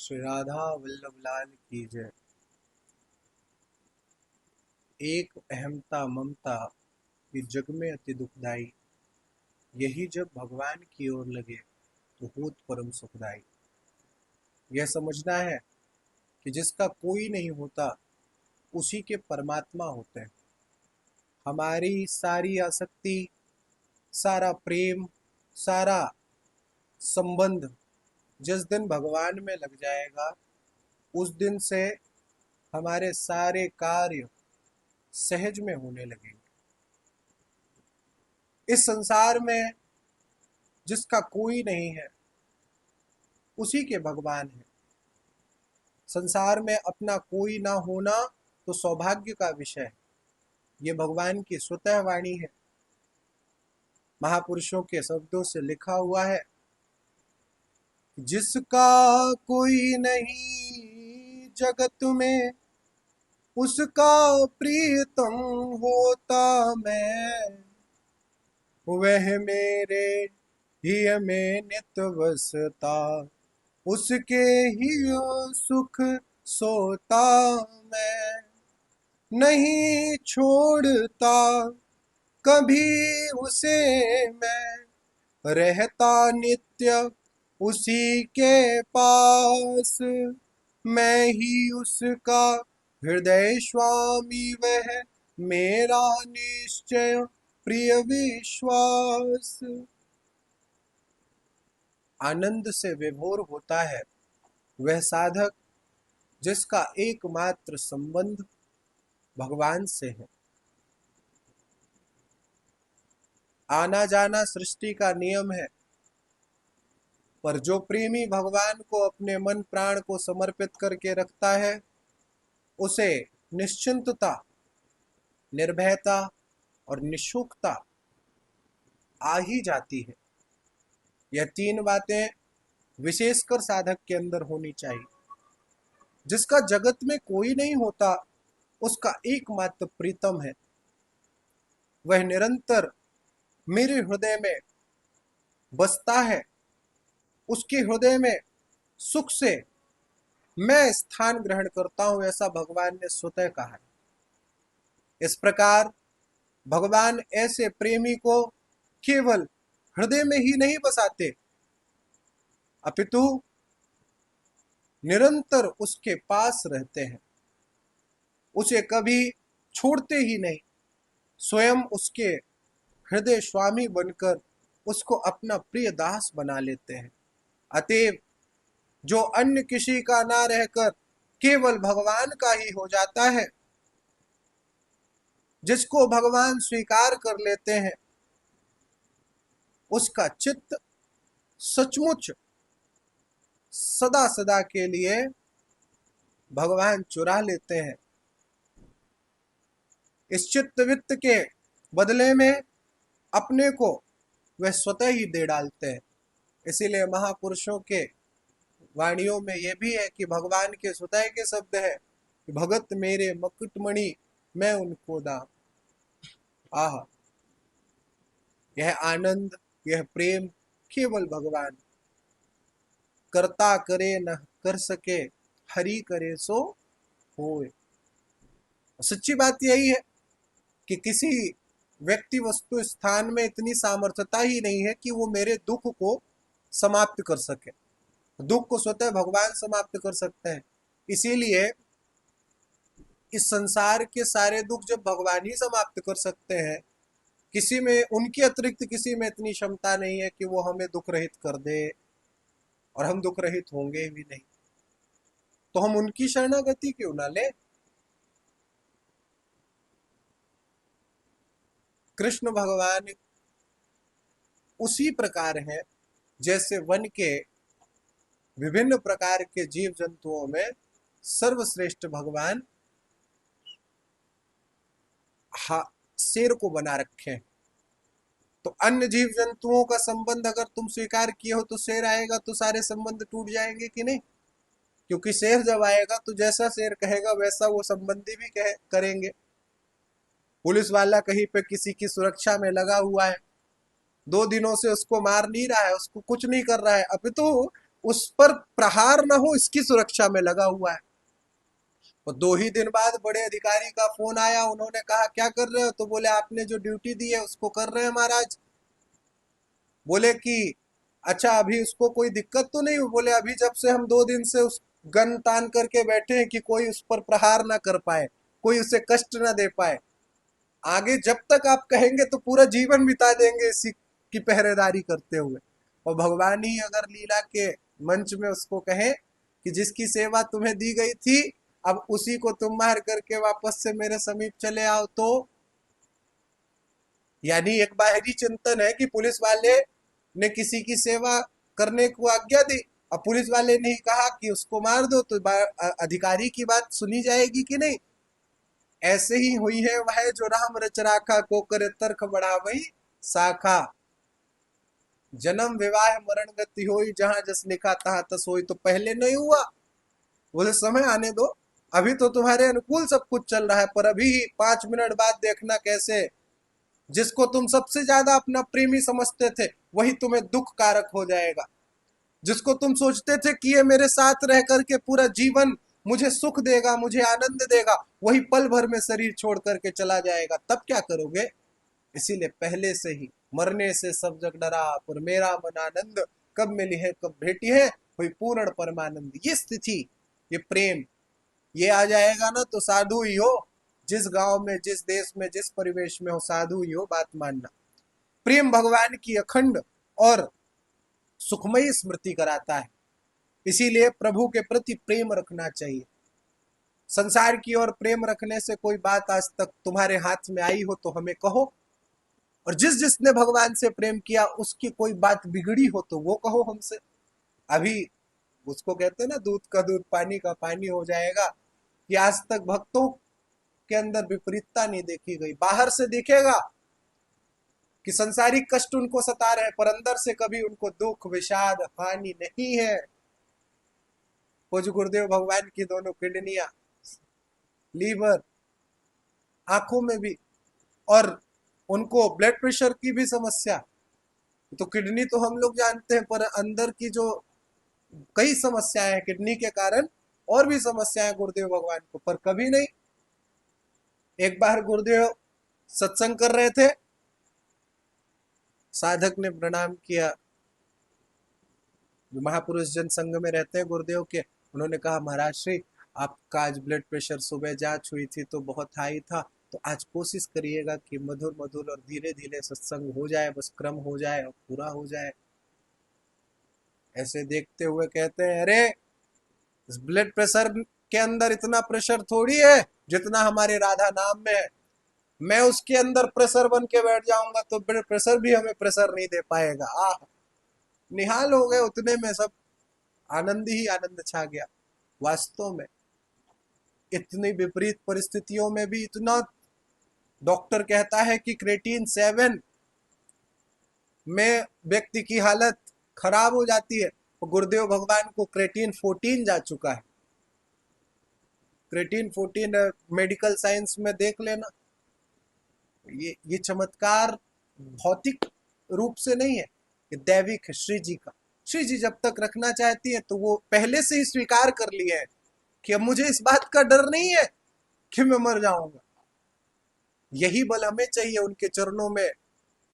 श्री राधा वल्लभ लाल की जय। एक अहमता ममता कि जग में अति दुखदाई, यही जब भगवान की ओर लगे तो होत परम सुखदाई। यह समझना है कि जिसका कोई नहीं होता उसी के परमात्मा होते हैं। हमारी सारी आसक्ति, सारा प्रेम, सारा संबंध जिस दिन भगवान में लग जाएगा उस दिन से हमारे सारे कार्य सहज में होने लगेंगे। इस संसार में जिसका कोई नहीं है उसी के भगवान है। संसार में अपना कोई ना होना तो सौभाग्य का विषय है। ये भगवान की स्वतः वाणी है। महापुरुषों के शब्दों से लिखा हुआ है, जिसका कोई नहीं जगत में उसका प्रीतम होता मैं, वह मेरे ही में नित बसता, उसके ही सुख सोता मैं, नहीं छोड़ता कभी उसे मैं, रहता नित्य उसी के पास, मैं ही उसका हृदय स्वामी, वह मेरा निश्चय प्रिय विश्वास। आनंद से विभोर होता है वह साधक जिसका एकमात्र संबंध भगवान से है। आना जाना सृष्टि का नियम है, पर जो प्रेमी भगवान को अपने मन प्राण को समर्पित करके रखता है उसे निश्चिंतता, निर्भयता और निशुकता आ ही जाती है। यह तीन बातें विशेषकर साधक के अंदर होनी चाहिए। जिसका जगत में कोई नहीं होता उसका एकमात्र प्रीतम है, वह निरंतर मेरे हृदय में बसता है, उसके हृदय में सुख से मैं स्थान ग्रहण करता हूं, ऐसा भगवान ने स्वतः कहा है। इस प्रकार भगवान ऐसे प्रेमी को केवल हृदय में ही नहीं बसाते, अपितु निरंतर उसके पास रहते हैं, उसे कभी छोड़ते ही नहीं, स्वयं उसके हृदय स्वामी बनकर उसको अपना प्रिय दास बना लेते हैं। अतएव जो अन्य किसी का ना रहकर केवल भगवान का ही हो जाता है, जिसको भगवान स्वीकार कर लेते हैं, उसका चित्त सचमुच सदा सदा के लिए भगवान चुरा लेते हैं। इस चित्त वित्त के बदले में अपने को वह स्वतः ही दे डालते हैं। इसीलिए महापुरुषों के वाणियों में यह भी है कि भगवान के स्वतः के शब्द है कि भगत मेरे मकुटमणि मैं उनको दाम। आह, यह आनंद, यह प्रेम केवल भगवान। करता करे न कर सके, हरि करे सो होए। सच्ची बात यही है कि किसी व्यक्ति वस्तु स्थान में इतनी सामर्थ्यता ही नहीं है कि वो मेरे दुख को समाप्त कर सके। दुख को स्वतः भगवान समाप्त कर सकते हैं। इसीलिए इस संसार के सारे दुख जब भगवान ही समाप्त कर सकते हैं, किसी में उनके अतिरिक्त किसी में इतनी क्षमता नहीं है कि वो हमें दुख रहित कर दे, और हम दुख रहित होंगे भी नहीं, तो हम उनकी शरणागति क्यों ना ले। कृष्ण भगवान उसी प्रकार है जैसे वन के विभिन्न प्रकार के जीव जंतुओं में सर्वश्रेष्ठ भगवान शेर को बना रखे हैं। तो अन्य जीव जंतुओं का संबंध अगर तुम स्वीकार किए हो तो शेर आएगा तो सारे संबंध टूट जाएंगे कि नहीं? क्योंकि शेर जब आएगा तो जैसा शेर कहेगा वैसा वो संबंधी भी करेंगे। पुलिस वाला कहीं पे किसी की सुरक्षा में लगा हुआ है, 2 दिनों से उसको मार नहीं रहा है, उसको कुछ नहीं कर रहा है, अभी तो उस पर प्रहार न हो इसकी सुरक्षा में लगा हुआ है। और 2 ही दिन बाद बड़े अधिकारी का फोन आया, उन्होंने कहा क्या कर रहे हो? तो बोले आपने जो ड्यूटी दी है उसको कर रहे हैं महाराज। बोले कि अच्छा अभी उसको कोई दिक्कत तो नहीं हुई? बोले अभी जब से हम 2 दिन से उस गन तान करके बैठे हैं कि कोई उस पर प्रहार ना कर पाए, कोई उसे कष्ट ना दे पाए। आगे जब तक आप कहेंगे तो पूरा जीवन बिता देंगे इसी की पहरेदारी करते हुए। और भगवान ही अगर लीला के मंच में उसको कहे कि जिसकी सेवा तुम्हें दी गई थी अब उसी को तुम मार करके वापस से मेरे समीप चले आओ, तो यानी एक बाहरी चिंतन है कि पुलिस वाले ने किसी की सेवा करने को आज्ञा दी, अब पुलिस वाले ने ही कहा कि उसको मार दो, तो अधिकारी की बात सुनी जाएगी कि नहीं? ऐसे ही हुई है वह जो राम रच राखा, को करे तर्क बढ़ावई शाखा। जन्म विवाह मरण गति होई, जहां जस लिखा तहां तस होई। तो पहले नहीं हुआ, बोले समय आने दो, अभी तो तुम्हारे अनुकूल सब कुछ चल रहा है, पर अभी 5 मिनट बाद देखना कैसे जिसको तुम सबसे ज्यादा अपना प्रेमी समझते थे वही तुम्हें दुख कारक हो जाएगा। जिसको तुम सोचते थे कि ये मेरे साथ रह करके पूरा जीवन मुझे सुख देगा, मुझे आनंद देगा, वही पल भर में शरीर छोड़ करके चला जाएगा, तब क्या करोगे? इसीलिए पहले से ही मरने से सब जग डरा, पर मेरा मन आनंद कब मिली है कब भेटी है, वही पूर्ण परमानंद। ये स्थिति, ये प्रेम, ये आ जाएगा ना तो साधु ही हो। जिस गांव में, जिस देश में, जिस परिवेश में हो, साधु ही हो, बात मानना। प्रेम भगवान की अखंड और सुखमयी स्मृति कराता है। इसीलिए प्रभु के प्रति प्रेम रखना चाहिए। संसार की ओर प्रेम रखने से कोई बात आज तक तुम्हारे हाथ में आई हो तो हमें कहो, और जिस जिसने भगवान से प्रेम किया उसकी कोई बात बिगड़ी हो तो वो कहो हमसे। अभी उसको कहते हैं ना, दूध का दूध पानी का पानी हो जाएगा, कि आज तक भक्तों के अंदर विपरीतता नहीं देखी गई। बाहर से दिखेगा कि संसारिक कष्ट उनको सता रहे, पर अंदर से कभी उनको दुख विषाद हानि नहीं है। पूज्य गुरुदेव भगवान की दोनों किडनियां, लीवर, आंखों में भी, और उनको ब्लड प्रेशर की भी समस्या। तो किडनी तो हम लोग जानते हैं, पर अंदर की जो कई समस्याएं हैं किडनी के कारण, और भी समस्याएं गुरुदेव भगवान को, पर कभी नहीं। एक बार गुरुदेव सत्संग कर रहे थे, साधक ने प्रणाम किया, जो महापुरुष जन संघ में रहते हैं गुरुदेव के, उन्होंने कहा महाराज श्री आपका आज ब्लड प्रेशर सुबह जांच हुई थी तो बहुत हाई था, तो आज कोशिश करिएगा कि मधुर मधुर और धीरे धीरे सत्संग हो जाए, बस क्रम हो जाए और पूरा हो जाए। ऐसे देखते हुए कहते हैं अरे इस ब्लड प्रेशर के अंदर इतना प्रेशर थोड़ी है जितना हमारे राधा नाम में है। मैं उसके अंदर प्रेशर बन के बैठ जाऊंगा तो ब्लड प्रेशर भी हमें प्रेशर नहीं दे पाएगा। आह, निहाल हो गए, उतने में सब आनंद ही आनंद छा गया। वास्तव में इतनी विपरीत परिस्थितियों में भी इतना, डॉक्टर कहता है कि क्रेटीन 7 में व्यक्ति की हालत खराब हो जाती है, तो गुरुदेव भगवान को क्रेटीन 14 जा चुका है। क्रेटीन 14 मेडिकल साइंस में देख लेना। ये चमत्कार भौतिक रूप से नहीं है, ये दैविक है श्री जी का। श्री जी जब तक रखना चाहती है तो वो पहले से ही स्वीकार कर लिया है कि अब मुझे इस बात का डर नहीं है कि मैं मर जाऊंगा। यही बल हमें चाहिए उनके चरणों में